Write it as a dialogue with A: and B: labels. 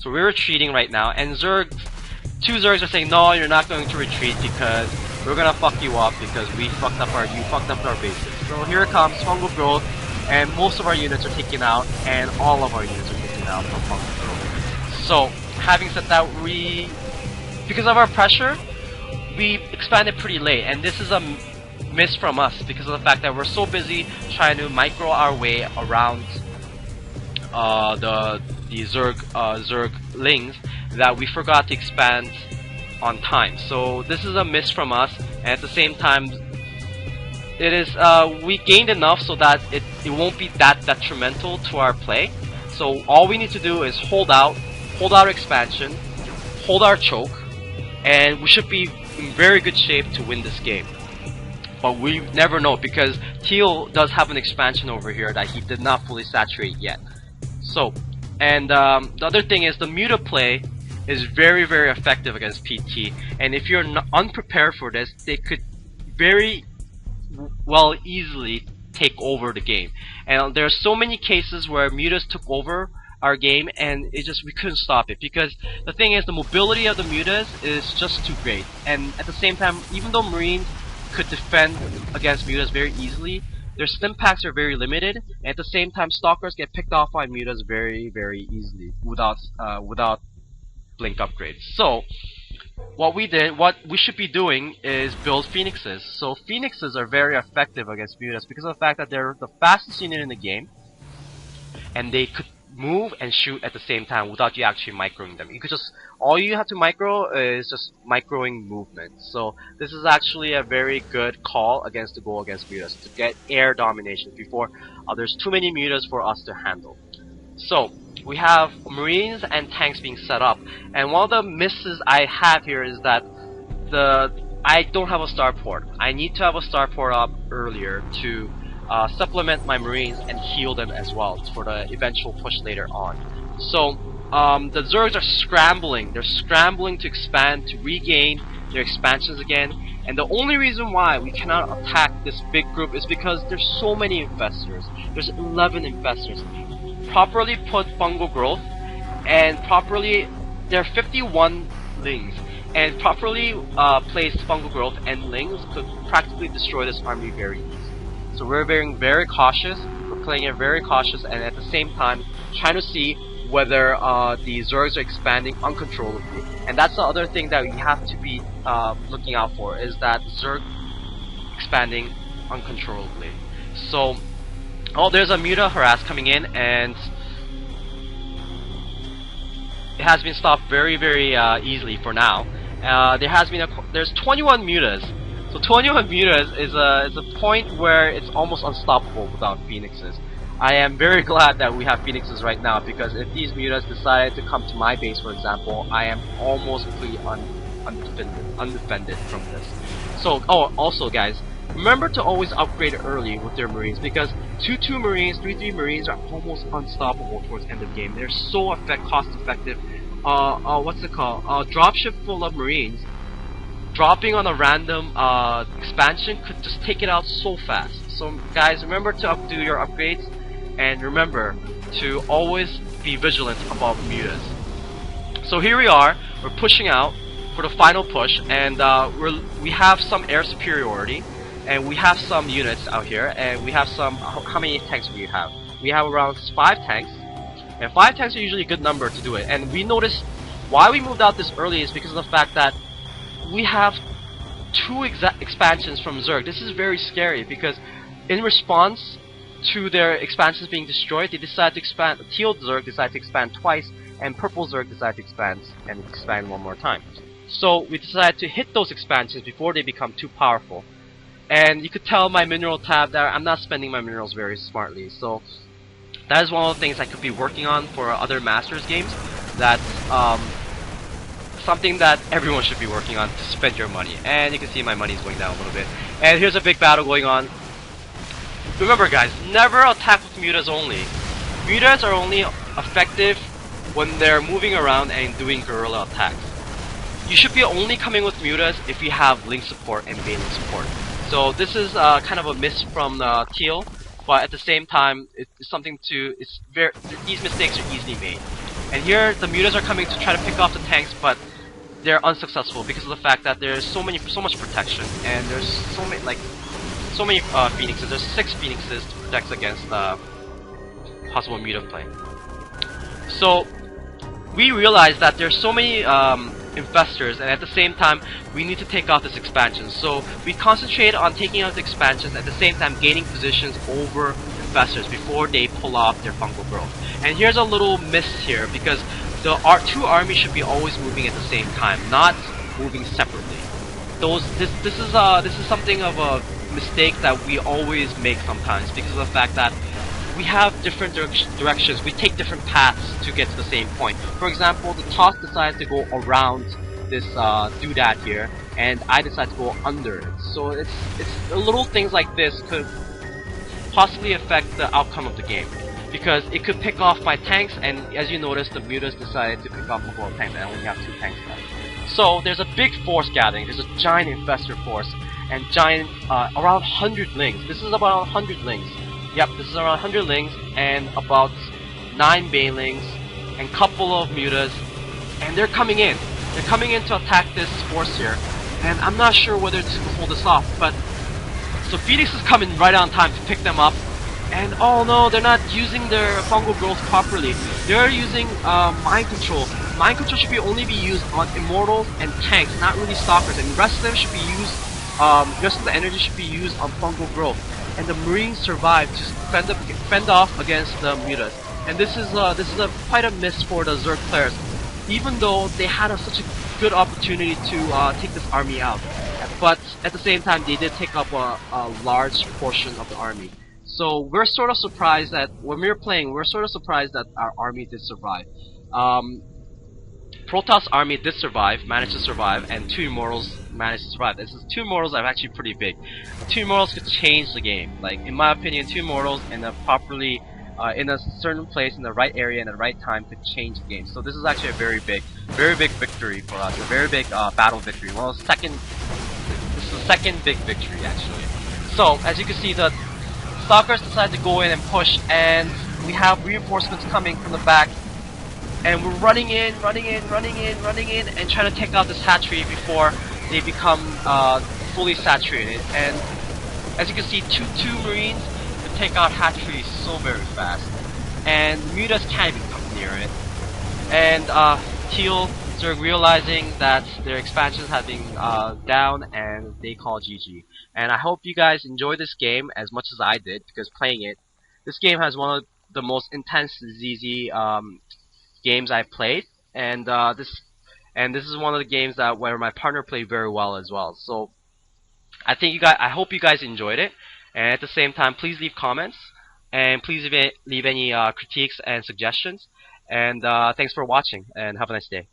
A: So we're retreating right now, and two Zergs are saying, no, you're not going to retreat because we're gonna fuck you up because you fucked up our bases. So here it comes, fungal growth, and most of our units are taken out, and all of our units are taken out from fungal growth. So having said that, because of our pressure, we expanded pretty late, and this is a miss from us because of the fact that we're so busy trying to micro our way around the Zerglings that we forgot to expand on time. So this is a miss from us, and at the same time, it is we gained enough so that it won't be that detrimental to our play. So all we need to do is hold our expansion, hold our choke, and we should be in very good shape to win this game. But we never know because Teal does have an expansion over here that he did not fully saturate yet. So, and the other thing is the Muta play is very, very effective against PT, and if you're unprepared for this, they could very well easily take over the game. And there are so many cases where Mutas took over our game, and we couldn't stop it because the thing is the mobility of the Mutas is just too great. And at the same time, even though Marines could defend against Mutas very easily, their stim packs are very limited, and at the same time, Stalkers get picked off by Mutas very, very easily without blink upgrades. So what we should be doing is build Phoenixes. So Phoenixes are very effective against Mutas because of the fact that they're the fastest unit in the game, and they could move and shoot at the same time without you actually microing them. You could just, all you have to micro is just microing movement. So this is actually a very good call against the goal against Mutas to get air domination before there's too many Mutas for us to handle. So we have Marines and tanks being set up, and one of the misses I have here is that I don't have a starport. I need to have a starport up earlier to supplement my Marines and heal them as well for the eventual push later on. So the Zergs are scrambling. They're scrambling to expand, to regain their expansions again. And the only reason why we cannot attack this big group is because there's so many infestors. There's 11 infestors. Properly put fungal growth, and there are 51 lings, and properly placed fungal growth and lings could practically destroy this army very easily. So we're being very cautious, we're playing it very cautious, and at the same time trying to see whether the Zergs are expanding uncontrollably. And that's the other thing that we have to be looking out for, is that Zerg expanding uncontrollably. So, there's a Muta harass coming in, and it has been stopped very, very easily for now. There's 21 Mutas. So 21 Mutas is a point where it's almost unstoppable without Phoenixes. I am very glad that we have Phoenixes right now, because if these Mutas decide to come to my base, for example, I am almost completely undefended from this. So, also guys, remember to always upgrade early with their Marines, because 2-2 Marines, 3-3 Marines are almost unstoppable towards the end of the game. They're so cost effective. What's it called? Dropship full of Marines dropping on a random expansion could just take it out so fast. So guys, remember to do your upgrades, and remember to always be vigilant about Mutas. So here we are, we're pushing out for the final push, and we have some air superiority, and we have some units out here, and we have some. How many tanks do we have? We have around 5 tanks, and 5 tanks are usually a good number to do it. And we noticed why we moved out this early is because of the fact that we have 2 expansions from Zerg. This is very scary, because in response to their expansions being destroyed, they decide to expand. Teal Zerg decided to expand twice, and Purple Zerg decided to expand one more time. So we decided to hit those expansions before they become too powerful. And you could tell my mineral tab that I'm not spending my minerals very smartly. So that is one of the things I could be working on for other Masters games. That's something that everyone should be working on, to spend your money. And you can see my money's going down a little bit. And here's a big battle going on. Remember guys, never attack with Mutas only. Mutas are only effective when they're moving around and doing guerrilla attacks. You should be only coming with Mutas if you have link support and baiting support. So this is kind of a miss from Teal, but at the same time, it's something to. These mistakes are easily made. And here the mutas are coming to try to pick off the tanks, but they're unsuccessful because of the fact that there's so much protection, and there's so many phoenixes. There's 6 phoenixes to protect against possible muta play. So we realized that there's so many infestors, and at the same time we need to take out this expansion. So we concentrate on taking out the expansions, at the same time gaining positions over infestors before they pull off their fungal growth. And here's a little miss here, because the two armies should be always moving at the same time, not moving separately. This is something of a mistake that we always make sometimes, because of the fact that we have different directions. We take different paths to get to the same point. For example, the toss decides to go around this doodad here, and I decide to go under it. So it's little things like this could possibly affect the outcome of the game, because it could pick off my tanks, and as you notice, the mutas decided to pick off a whole tank. I only have 2 tanks left. So there's a big force gathering. There's a giant infestor force, and giant around 100 lings. This is about 100 lings. Yep, this is around 100 lings and about 9 banelings and couple of mutas, and they're coming in. They're coming in to attack this force here, and I'm not sure whether to hold this off. But so Phoenix is coming right on time to pick them up, and oh no, they're not using their fungal growth properly. They're using mind control. Mind control should only be used on immortals and tanks, not really stalkers, and the rest of them should be used. Rest of the energy should be used on fungal growth. And the Marines survived to fend off against the mutas. And this is quite a miss for the Zerg players, even though they had such a good opportunity to take this army out. But at the same time, they did take up a large portion of the army. So we're sort of surprised that when we were playing, we're sort of surprised that our army did survive. Protoss army did survive, managed to survive, and 2 immortals managed to survive. This is 2 immortals are actually pretty big. 2 immortals could change the game. Like, in my opinion, 2 immortals in a properly in a certain place, in the right area, and the right time could change the game. So this is actually a very big victory for us. A very big battle victory. Well, this is the second big victory actually. So as you can see, the Stalkers decide to go in and push, and we have reinforcements coming from the back. And we're running in, and trying to take out this hatchery before they become fully saturated. And as you can see, two Marines can take out hatcheries so very fast, and mutas can't even come near it. And Teal Zerg realizing that their expansions have been down, and they call GG. And I hope you guys enjoy this game as much as I did, because playing it, this game has one of the most intense ZZ games I played, and this is one of the games that where my partner played very well as well. So I hope you guys enjoyed it, and at the same time, please leave comments, and please leave any critiques and suggestions. And thanks for watching, and have a nice day.